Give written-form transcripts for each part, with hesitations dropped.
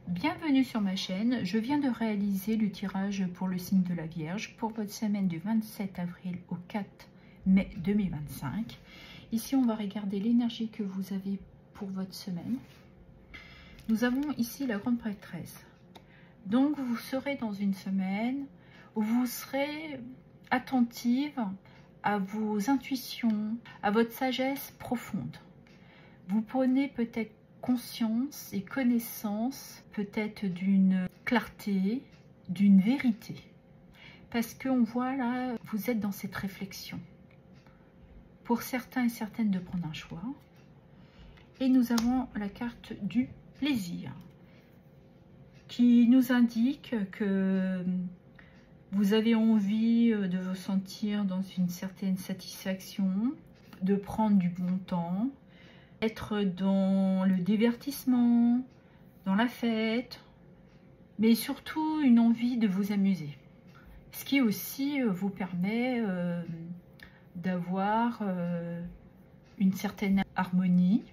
Bienvenue sur ma chaîne, je viens de réaliser le tirage pour le signe de la Vierge pour votre semaine du 27 avril au 4 mai 2025. Ici on va regarder l'énergie que vous avez pour votre semaine. Nous avons ici la grande prêtresse. Donc vous serez dans une semaine où vous serez attentive à vos intuitions, à votre sagesse profonde. Vous prenez peut-être conscience et connaissance peut-être d'une clarté, d'une vérité. Parce qu'on voit là, vous êtes dans cette réflexion. Pour certains et certaines de prendre un choix. Et nous avons la carte du plaisir qui nous indique que vous avez envie de vous sentir dans une certaine satisfaction, de prendre du bon temps, être dans le divertissement, dans la fête, mais surtout une envie de vous amuser. Ce qui aussi vous permet d'avoir une certaine harmonie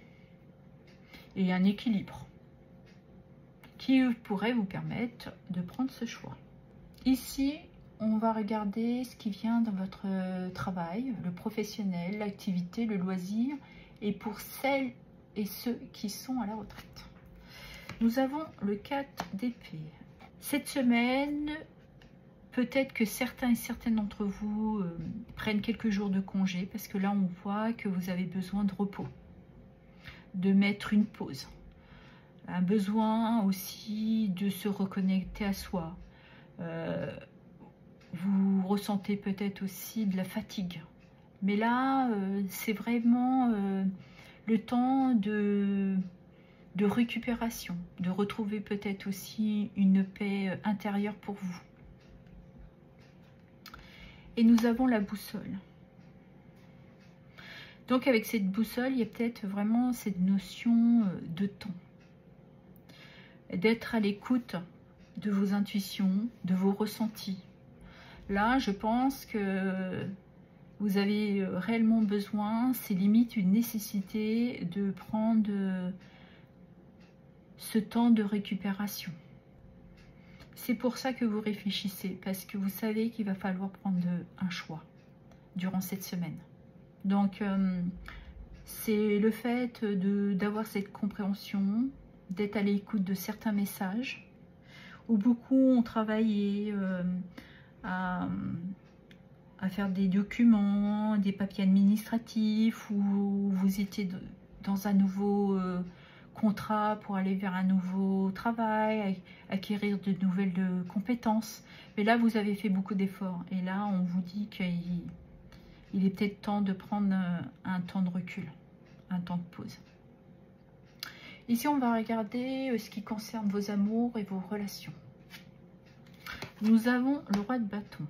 et un équilibre qui pourrait vous permettre de prendre ce choix. Ici, on va regarder ce qui vient dans votre travail, le professionnel, l'activité, le loisir, et pour celles et ceux qui sont à la retraite. Nous avons le 4 d'épée. Cette semaine, peut-être que certains et certaines d'entre vous prennent quelques jours de congé, parce que là, on voit que vous avez besoin de repos, de mettre une pause. Un besoin aussi de se reconnecter à soi. Vous ressentez peut-être aussi de la fatigue. Mais là, c'est vraiment le temps de récupération, de retrouver peut-être aussi une paix intérieure pour vous. Et nous avons la boussole. Donc avec cette boussole, il y a peut-être vraiment cette notion de temps. D'être à l'écoute de vos intuitions, de vos ressentis. Là, je pense que vous avez réellement besoin, c'est limite une nécessité de prendre ce temps de récupération. C'est pour ça que vous réfléchissez, parce que vous savez qu'il va falloir prendre un choix durant cette semaine. Donc, c'est le fait d'avoir cette compréhension, d'être à l'écoute de certains messages, où beaucoup ont travaillé à faire des documents, des papiers administratifs, où vous étiez dans un nouveau contrat pour aller vers un nouveau travail, acquérir de nouvelles compétences. Mais là, vous avez fait beaucoup d'efforts. Et là, on vous dit qu'il est peut-être temps de prendre un temps de recul, un temps de pause. Ici, on va regarder ce qui concerne vos amours et vos relations. Nous avons le roi de bâton.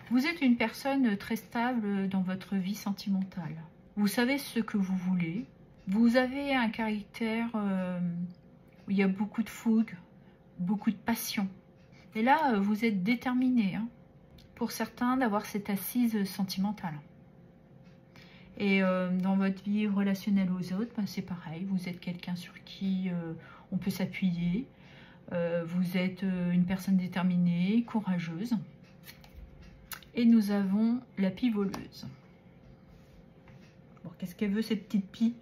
Vous êtes une personne très stable dans votre vie sentimentale. Vous savez ce que vous voulez. Vous avez un caractère où il y a beaucoup de fougue, beaucoup de passion. Et là, vous êtes déterminé, hein, pour certains, d'avoir cette assise sentimentale. Et dans votre vie relationnelle aux autres, ben, c'est pareil. Vous êtes quelqu'un sur qui on peut s'appuyer. Vous êtes une personne déterminée, courageuse. Et nous avons la pie voleuse. Bon, qu'est-ce qu'elle veut, cette petite pie?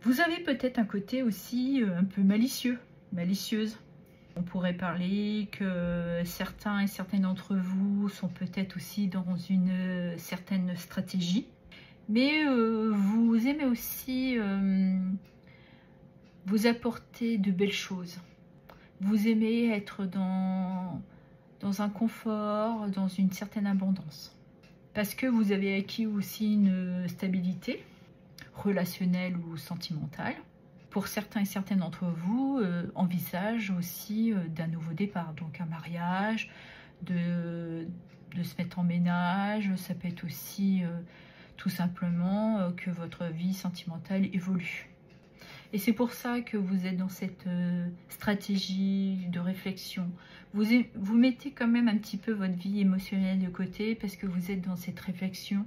Vous avez peut-être un côté aussi un peu malicieux, malicieuse. On pourrait parler que certains et certaines d'entre vous sont peut-être aussi dans une certaine stratégie. Mais vous aimez aussi vous apporter de belles choses. Vous aimez être dans un confort, dans une certaine abondance. Parce que vous avez acquis aussi une stabilité relationnelle ou sentimentale. Pour certains et certaines d'entre vous, envisagent aussi d'un nouveau départ, donc un mariage, de se mettre en ménage. Ça peut être aussi tout simplement que votre vie sentimentale évolue. Et c'est pour ça que vous êtes dans cette stratégie de réflexion. Vous mettez quand même un petit peu votre vie émotionnelle de côté parce que vous êtes dans cette réflexion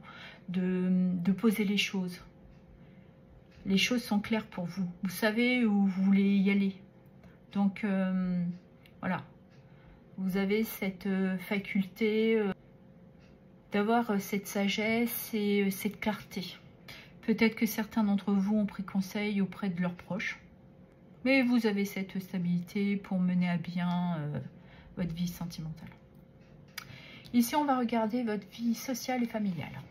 de poser les choses. les choses sont claires pour vous. Vous savez où vous voulez y aller. Donc, voilà. Vous avez cette faculté d'avoir cette sagesse et cette clarté. Peut-être que certains d'entre vous ont pris conseil auprès de leurs proches. Mais vous avez cette stabilité pour mener à bien votre vie sentimentale. Ici, on va regarder votre vie sociale et familiale.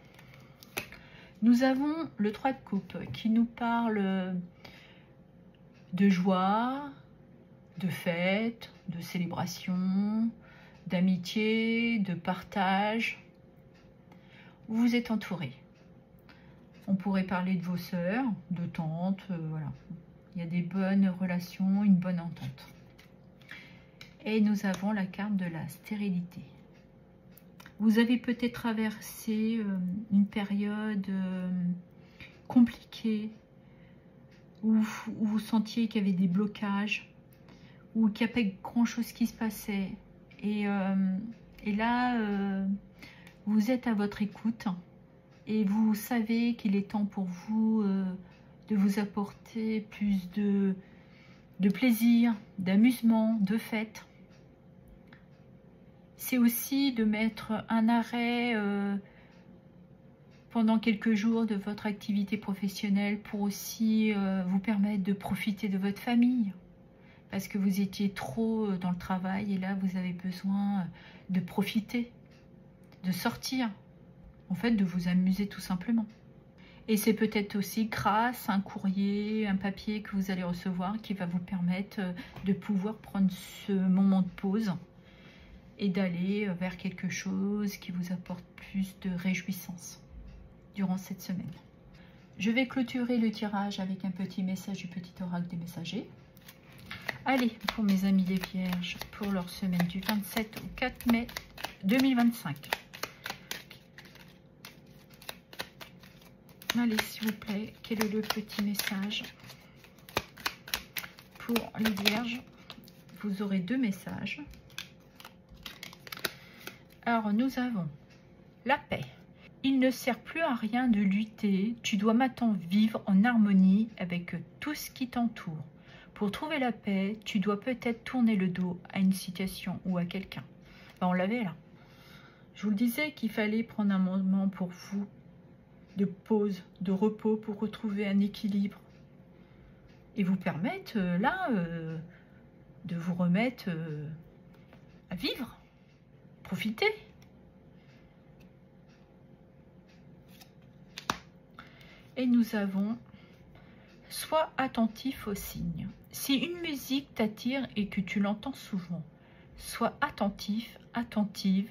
Nous avons le 3 de coupe qui nous parle de joie, de fête, de célébration, d'amitié, de partage. Vous êtes entouré. On pourrait parler de vos sœurs, de tantes, voilà. Il y a des bonnes relations, une bonne entente. Et nous avons la carte de la stérilité. Vous avez peut-être traversé une période compliquée où vous sentiez qu'il y avait des blocages, ou qu'il n'y a pas grand-chose qui se passait. Et là, vous êtes à votre écoute et vous savez qu'il est temps pour vous de vous apporter plus de plaisir, d'amusement, de fête. C'est aussi de mettre un arrêt pendant quelques jours de votre activité professionnelle pour aussi vous permettre de profiter de votre famille. Parce que vous étiez trop dans le travail et là vous avez besoin de profiter, de sortir, en fait de vous amuser tout simplement. Et c'est peut-être aussi grâce à un courrier, un papier que vous allez recevoir qui va vous permettre de pouvoir prendre ce moment de pause et d'aller vers quelque chose qui vous apporte plus de réjouissance durant cette semaine. Je vais clôturer le tirage avec un petit message du petit oracle des messagers. Allez, pour mes amis les vierges, pour leur semaine du 27 au 4 mai 2025. Allez, s'il vous plaît, quel est le petit message pour les vierges? Vous aurez 2 messages. Alors, nous avons la paix. Il ne sert plus à rien de lutter. Tu dois maintenant vivre en harmonie avec tout ce qui t'entoure. Pour trouver la paix, tu dois peut-être tourner le dos à une situation ou à quelqu'un. Ben, on l'avait là. Je vous le disais qu'il fallait prendre un moment pour vous, de pause, de repos, pour retrouver un équilibre. Et vous permettre, là, de vous remettre à vivre. Profitez. Et nous avons... Sois attentif aux signes. Si une musique t'attire et que tu l'entends souvent, sois attentif, attentive,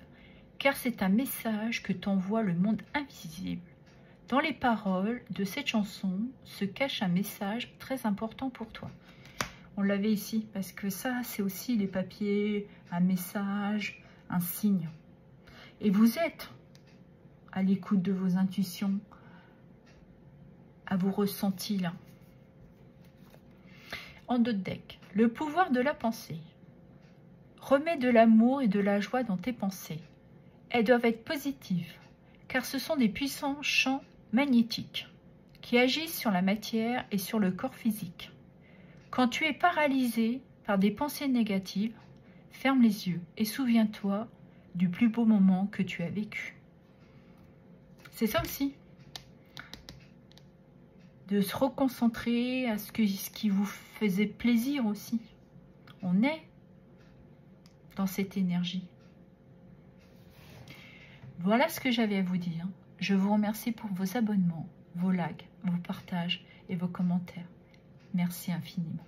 car c'est un message que t'envoie le monde invisible. Dans les paroles de cette chanson se cache un message très important pour toi. On l'avait ici, parce que ça, c'est aussi les papiers, un message, un signe. Et vous êtes à l'écoute de vos intuitions, à vos ressentis là. En d'autres decks, le pouvoir de la pensée. Remets de l'amour et de la joie dans tes pensées. Elles doivent être positives, car ce sont des puissants champs magnétiques qui agissent sur la matière et sur le corps physique. Quand tu es paralysé par des pensées négatives, ferme les yeux et souviens-toi du plus beau moment que tu as vécu. C'est ça aussi. De se reconcentrer à ce qui vous faisait plaisir aussi. On est dans cette énergie. Voilà ce que j'avais à vous dire. Je vous remercie pour vos abonnements, vos likes, vos partages et vos commentaires. Merci infiniment.